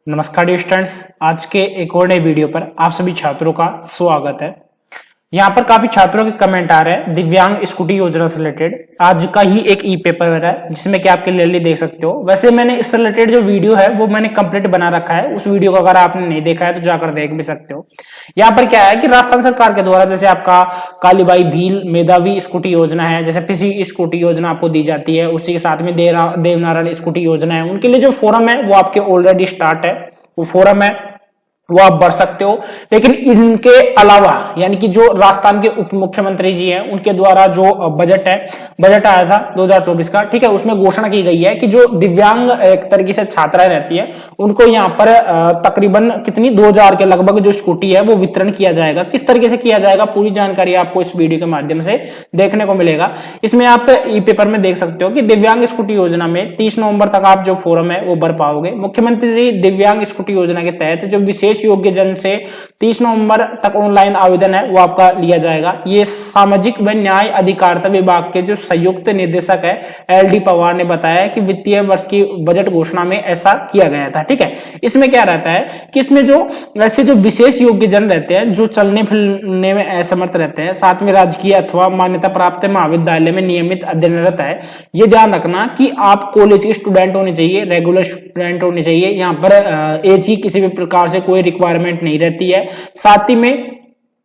नमस्कार dear students, आज के एक और नए वीडियो पर आप सभी छात्रों का स्वागत है। यहाँ पर काफी छात्रों के कमेंट आ रहे हैं दिव्यांग स्कूटी योजना से रिलेटेड। आज का ही एक ई पेपर है जिसमें कि आप क्लियरली देख सकते हो। वैसे मैंने इससे रिलेटेड जो वीडियो है वो मैंने कंप्लीट बना रखा है, उस वीडियो को अगर आपने नहीं देखा है तो जाकर देख भी सकते हो। यहाँ पर क्या है कि राजस्थान सरकार के द्वारा जैसे आपका कालीबाई भील मेधावी स्कूटी योजना है, जैसे पीसी स्कूटी योजना आपको दी जाती है, उसी के साथ में देवनारायण स्कूटी योजना है। उनके लिए जो फोरम है वो आपके ऑलरेडी स्टार्ट है, वो फोरम है वो आप भर सकते हो। लेकिन इनके अलावा यानी कि जो राजस्थान के उप मुख्यमंत्री जी हैं उनके द्वारा जो बजट आया था 2024 का, ठीक है, उसमें घोषणा की गई है कि जो दिव्यांग एक तरीके से छात्राएं रहती है उनको यहाँ पर तकरीबन कितनी 2000 के लगभग जो स्कूटी है वो वितरण किया जाएगा। किस तरीके से किया जाएगा पूरी जानकारी आपको इस वीडियो के माध्यम से देखने को मिलेगा। इसमें आप ई पेपर में देख सकते हो कि दिव्यांग स्कूटी योजना में 30 नवंबर तक आप जो फोरम है वो भर पाओगे। मुख्यमंत्री दिव्यांग स्कूटी योजना के तहत जो विशेष योग्य जन से 30 नवंबर तक ऑनलाइन आवेदन है वो आपका लिया जाएगा। ये सामाजिक व न्याय अधिकारिता विभाग के जो संयुक्त निदेशक है एलडी पवार ने बताया कि वित्तीय वर्ष की बजट घोषणा में ऐसा किया गया था। ठीक है, इसमें क्या रहता है कि इसमें जो ऐसे जो विशेष योग्य जन रहते हैं जो चलने फिरने में असमर्थ रहते हैं, साथ में राजकीय अथवा मान्यता प्राप्त महाविद्यालय में नियमित अध्ययनरत है, ये ध्यान रखना कि आप कॉलेज के स्टूडेंट होने चाहिए, रेगुलर स्टूडेंट होने चाहिए। यहाँ पर एज की किसी भी प्रकार से कोई रिक्वायरमेंट नहीं रहती है। साथ ही में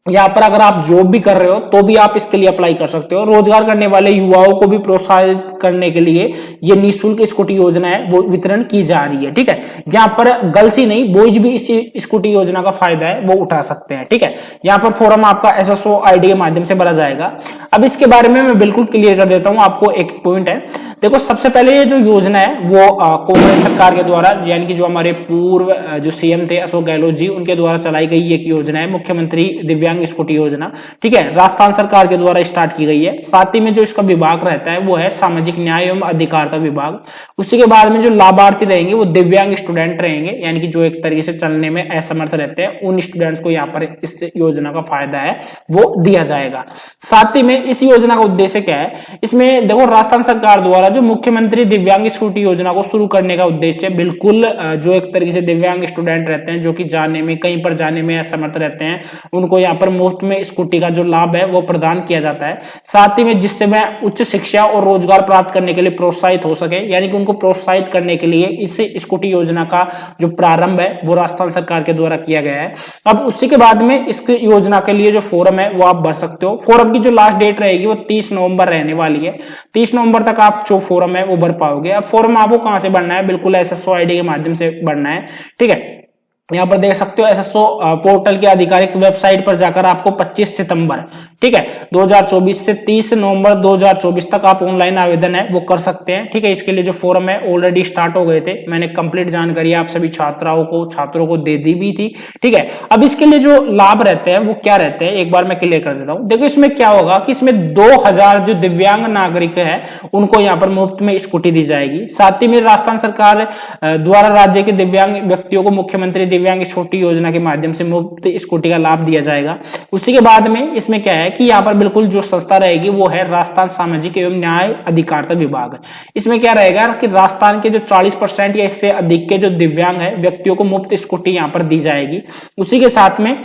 यहाँ पर अगर आप जॉब भी कर रहे हो तो भी आप इसके लिए अप्लाई कर सकते हो। रोजगार करने वाले युवाओं को भी प्रोत्साहित करने के लिए ये निःशुल्क स्कूटी योजना है वो वितरण की जा रही है। ठीक है, यहाँ पर गर्ल्स ही नहीं बॉयज भी इस स्कूटी योजना का फायदा है वो उठा सकते हैं। ठीक है, यहाँ पर फॉर्म आपका एसएसओ आईडी के माध्यम से भरा जाएगा। अब इसके बारे में मैं बिल्कुल क्लियर कर देता हूँ आपको। एक पॉइंट है, देखो सबसे पहले ये जो योजना है वो कांग्रेस सरकार के द्वारा यानी कि जो हमारे पूर्व जो सीएम थे अशोक गहलोत जी उनके द्वारा चलाई गई एक योजना है, मुख्यमंत्री दिव्यांग स्कूटी योजना। ठीक है, राजस्थान सरकार के द्वारा स्टार्ट की गई है। साथ ही में जो इसका विभाग रहता है वो है सामाजिक न्याय एवं अधिकारिता विभाग। उसी के बाद में जो लाभार्थी रहेंगे वो दिव्यांग स्टूडेंट रहेंगे, यानी कि जो एक तरीके से चलने में असमर्थ रहते हैं उन स्टूडेंट्स को यहाँ पर इस योजना का फायदा है वो दिया जाएगा। साथ ही में इस योजना का उद्देश्य क्या है, इसमें देखो राजस्थान सरकार द्वारा जो मुख्यमंत्री दिव्यांग स्कूटी योजना को शुरू करने का उद्देश्य बिल्कुल जो एक तरीके से दिव्यांग स्टूडेंट रहते हैं जो कि जाने में कहीं पर जाने में असमर्थ रहते हैं उनको यहाँ पर मुफ्त में स्कूटी का जो लाभ है वो प्रदान किया जाता है। साथ ही में जिससे वह उच्च शिक्षा और रोजगार प्राप्त करने के लिए प्रोत्साहित हो सके, यानी कि उनको प्रोत्साहित करने के लिए इस स्कूटी योजना का जो प्रारंभ है वो राजस्थान सरकार के द्वारा किया गया है। अब उसी के बाद में इस योजना के लिए जो फोरम है वो आप भर सकते हो। फोरम की जो लास्ट डेट रहेगी वो 30 नवंबर रहने वाली है। 30 नवंबर तक आप जो फोरम है वो भर पाओगे। अब फॉर्म आपको कहां से भरना है, बिल्कुल एसएसओ आईडी के माध्यम से भरना है। ठीक है, यहाँ पर देख सकते हो एसएसओ पोर्टल के आधिकारिक वेबसाइट पर जाकर आपको 25 सितंबर ठीक है 2024 से 30 नवंबर 2024 तक आप ऑनलाइन आवेदन है वो कर सकते हैं। ठीक है, इसके लिए जो फोरम है ऑलरेडी स्टार्ट हो गए थे, मैंने कंप्लीट जानकारी आप सभी छात्रों को दे दी भी थी। ठीक है, अब इसके लिए जो लाभ रहते हैं वो क्या रहते हैं एक बार मैं क्लियर कर देता हूं। देखो इसमें क्या होगा कि इसमें 2000 जो दिव्यांग नागरिक है उनको यहाँ पर मुफ्त में स्कूटी दी जाएगी। साथ ही में राजस्थान सरकार द्वारा राज्य के दिव्यांग व्यक्तियों को मुख्यमंत्री दिव्यांग स्कूटी योजना के माध्यम से मुफ्त स्कूटी का लाभ दिया जाएगा। उसी के बाद में इसमें क्या है कि यहाँ पर बिल्कुल जो संस्था रहेगी वो है राजस्थान सामाजिक एवं न्याय अधिकारिता विभाग। इसमें क्या रहेगा कि राजस्थान के जो 40% या इससे अधिक के जो दिव्यांग है व्यक्तियों को मुफ्त स्कूटी यहाँ पर दी जाएगी। उसी के साथ में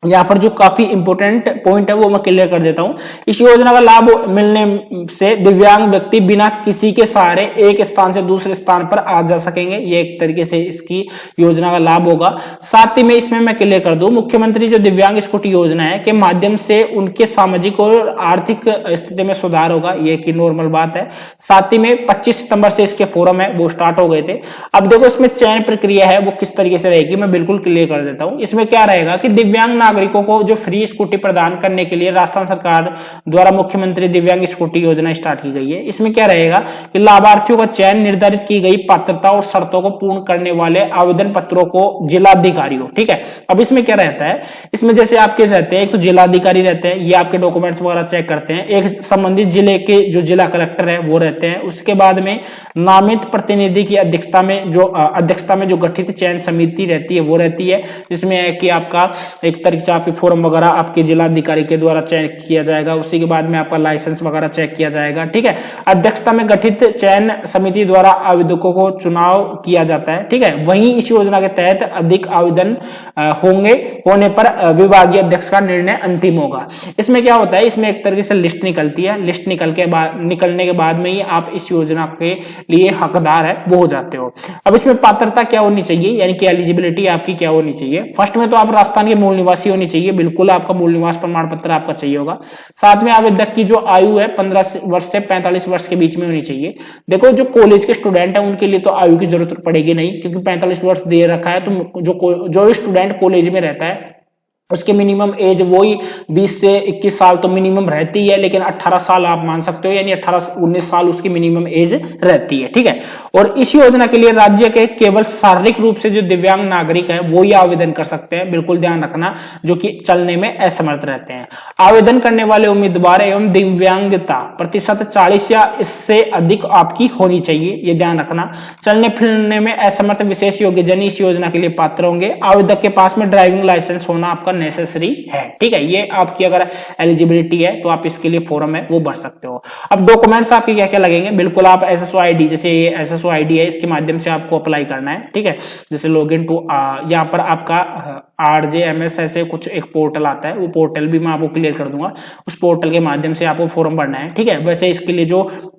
यहाँ पर जो काफी इंपोर्टेंट पॉइंट है वो मैं क्लियर कर देता हूं। इस योजना का लाभ मिलने से दिव्यांग व्यक्ति बिना किसी के सहारे एक स्थान से दूसरे स्थान पर आ जा सकेंगे। ये एक तरीके से इसकी योजना का लाभ होगा। साथ ही में इसमें मैं क्लियर कर दूं, मुख्यमंत्री जो दिव्यांग स्कूटी योजना है के माध्यम से उनके सामाजिक और आर्थिक स्थिति में सुधार होगा, ये की नॉर्मल बात है। साथ ही में 25 सितंबर से इसके फोरम है वो स्टार्ट हो गए थे। अब देखो इसमें चयन प्रक्रिया है वो किस तरीके से रहेगी मैं बिल्कुल क्लियर कर देता हूं। इसमें क्या रहेगा कि दिव्यांग नागरिकों को जो फ्री स्कूटी प्रदान करने के लिए राजस्थान सरकार द्वारा मुख्यमंत्री दिव्यांग स्कूटी योजना स्टार्ट की गई है। इसमें क्या रहेगा कि लाभार्थियों का चयन निर्धारित की गई पात्रता और शर्तों को पूर्ण करने वाले आवेदन पत्रों को जिलाधिकारियों। ठीक है, अब इसमें क्या रहता है, इसमें जैसे आपके रहते हैं एक तो जिलाधिकारी रहते हैं, ये आपके डॉक्यूमेंट्स वगैरह चेक करते हैं। एक संबंधित जिले के जो जिला कलेक्टर है वो रहते हैं। उसके बाद में नामित प्रतिनिधि की अध्यक्षता में जो गठित चयन समिति रहती है वो रहती है, जिसमें है कि आपका एक तरीके से आपके फॉर्म वगैरह आपके जिलाधिकारी के द्वारा चेक किया जाएगा, उसी के बाद में आपका लाइसेंस वगैरह चेक किया जाएगा। ठीक है, अध्यक्षता में गठित चयन समिति द्वारा आवेदकों को चुनाव किया जाता है। ठीक है, वहीं इस योजना के तहत अधिक आवेदन होने पर विभागीय अध्यक्ष का निर्णय अंतिम होगा। इसमें क्या होता है, इसमें एक तरीके से लिस्ट निकलती है, लिस्ट निकलने के बाद में ही आप इस योजना के लिए हकदार है वो हो जाते हो। अब इसमें पात्रता क्या होनी चाहिए, यानी कि एलिजिबिलिटी आपकी क्या होनी चाहिए। फर्स्ट में तो आप राजस्थान के मूल निवासी होनी चाहिए, बिल्कुल आपका मूल निवास प्रमाण पत्र आपका चाहिए होगा। साथ में आवेदक की जो आयु है 15 वर्ष से 45 वर्ष के बीच में होनी चाहिए। देखो जो कॉलेज के स्टूडेंट है उनके लिए तो आयु की जरूरत पड़ेगी नहीं, क्योंकि 45 वर्ष दे रखा है, तो जो स्टूडेंट कॉलेज में रहता है उसके मिनिमम एज वही 20 से 21 साल तो मिनिमम रहती है, लेकिन 18 साल आप मान सकते हो, यानी 18-19 साल उसकी मिनिमम एज रहती है। ठीक है, और इस योजना के लिए राज्य के केवल शारीरिक रूप से जो दिव्यांग नागरिक है वो ही आवेदन कर सकते हैं, बिल्कुल ध्यान रखना, जो कि चलने में असमर्थ रहते हैं। आवेदन करने वाले उम्मीदवार एवं दिव्यांगता प्रतिशत 40 या इससे अधिक आपकी होनी चाहिए, ये ध्यान रखना। चलने फिरने में असमर्थ विशेष योग्यजन इस योजना के लिए पात्र होंगे। आवेदक के पास में ड्राइविंग लाइसेंस होना आपका नेसेसरी है। ठीक है, ये आपकी अगर एलिजिबिलिटी है तो आप इसके लिए फॉर्म है वो भर सकते हो। अब डॉक्यूमेंट्स आपके क्या क्या लगेंगे, बिल्कुल आप एसएसओ आईडी, जैसे ये एसएसओ आईडी है, इसके माध्यम से आपको अप्लाई करना है। ठीक है, जैसे लॉगिन टू यहाँ पर आपका RJMS ऐसे कुछ एक पोर्टल आता है, वो पोर्टल भी मैं आपको क्लियर कर दूंगा, उस पोर्टल के माध्यम से आपको फॉर्म भरना है। ठीक है, वैसे इसके लिए जो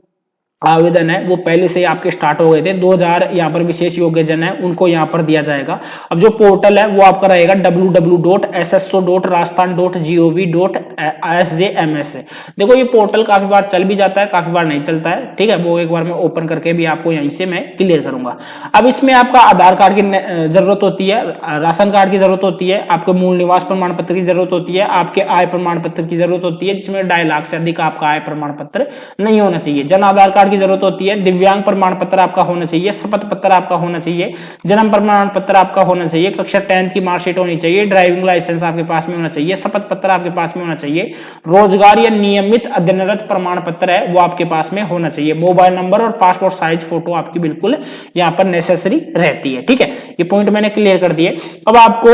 आवेदन है वो पहले से आपके स्टार्ट हो गए थे। 2000 यहाँ पर विशेष योग्यजन है उनको यहाँ पर दिया जाएगा। अब जो पोर्टल है वो आपका रहेगा www.sso.rajasthan.gov.sjms। देखो ये पोर्टल काफी बार चल भी जाता है, काफी बार नहीं चलता है। ठीक है, वो एक बार मैं ओपन करके भी आपको यहीं से मैं क्लियर करूंगा। अब इसमें आपका आधार कार्ड की जरूरत होती है, राशन कार्ड की जरूरत होती है, आपके मूल निवास प्रमाण पत्र की जरूरत होती है, आपके आय प्रमाण पत्र की जरूरत होती है, जिसमें 2.5 लाख से अधिक आपका आय प्रमाण पत्र नहीं होना चाहिए। जन आधार कार्ड की जरूरत होती है, दिव्यांग प्रमाण पत्र आपका होना चाहिए, शपथ पत्र आपका होना चाहिए, जन्म प्रमाण पत्र आपका होना चाहिए, कक्षा 10th की मार्कशीट होनी चाहिए, ड्राइविंग लाइसेंस आपके पास में होना चाहिए, शपथ पत्र आपके पास में होना चाहिए, रोजगार या नियमित अध्ययनरत प्रमाण पत्र है वो आपके पास में होना चाहिए, मोबाइल नंबर और पासपोर्ट साइज फोटो आपकी बिल्कुल यहाँ पर नेसेसरी रहती है। ठीक है, ये पॉइंट मैंने क्लियर कर दिए। अब आपको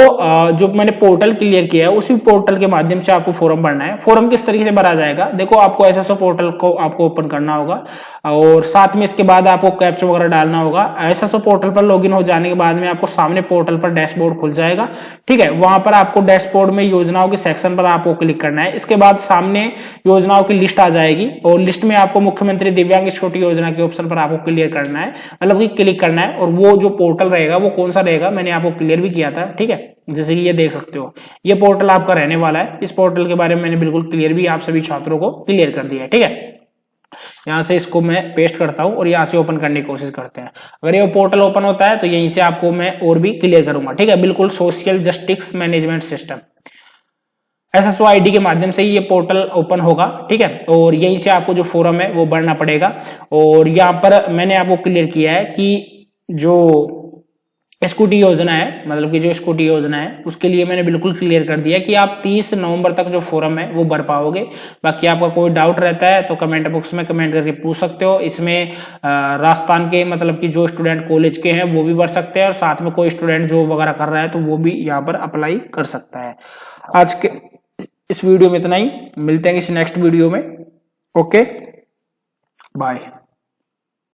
जो मैंने पोर्टल क्लियर किया है उसी पोर्टल के माध्यम से आपको फॉर्म भरना है। फॉर्म किस तरीके से भरा जाएगा, देखो आपको एसएसओ पोर्टल को आपको ओपन करना होगा और साथ में इसके बाद आपको कैप्चा वगैरह डालना होगा। एसएसओ पोर्टल पर लॉगिन हो जाने के बाद में आपको सामने पोर्टल पर डैशबोर्ड खुल जाएगा। ठीक है, वहां पर आपको डैशबोर्ड में योजनाओं के सेक्शन पर आपको क्लिक करना है। इसके बाद सामने योजनाओं की लिस्ट आ जाएगी और लिस्ट में आपको मुख्यमंत्री दिव्यांग छोटी योजना के ऑप्शन पर आपको क्लियर करना है, मतलब कि क्लिक करना है। और वो जो पोर्टल रहेगा वो कौन सा रहेगा मैंने आपको क्लियर भी किया था। ठीक है, जैसे कि ये देख सकते हो ये पोर्टल आपका रहने वाला है। इस पोर्टल के बारे में मैंने बिल्कुल क्लियर भी आप सभी छात्रों को क्लियर कर दिया है। ठीक है, यहां से इसको मैं पेस्ट करता हूं और यहां से ओपन करने की कोशिश करते हैं। अगर ये पोर्टल ओपन होता है तो यहीं से आपको मैं और भी क्लियर करूंगा। ठीक है, बिल्कुल social justice management system SSO ID के माध्यम से ये पोर्टल ओपन होगा। ठीक है, और यहीं से आपको जो फॉर्म है वो भरना पड़ेगा। और यहाँ पर मैंने आपको क्लियर किया है कि जो स्कूटी योजना है, मतलब कि जो स्कूटी योजना है उसके लिए मैंने बिल्कुल क्लियर कर दिया कि आप 30 नवंबर तक जो फॉर्म है वो भर पाओगे। बाकी आपका कोई डाउट रहता है तो कमेंट बॉक्स में कमेंट करके पूछ सकते हो। इसमें राजस्थान के मतलब कि जो स्टूडेंट कॉलेज के हैं वो भी भर सकते हैं और साथ में कोई स्टूडेंट जॉब वगैरह कर रहा है तो वो भी यहाँ पर अप्लाई कर सकता है। आज के इस वीडियो में इतना ही, मिलते हैं किसी नेक्स्ट वीडियो में। Okay, bye.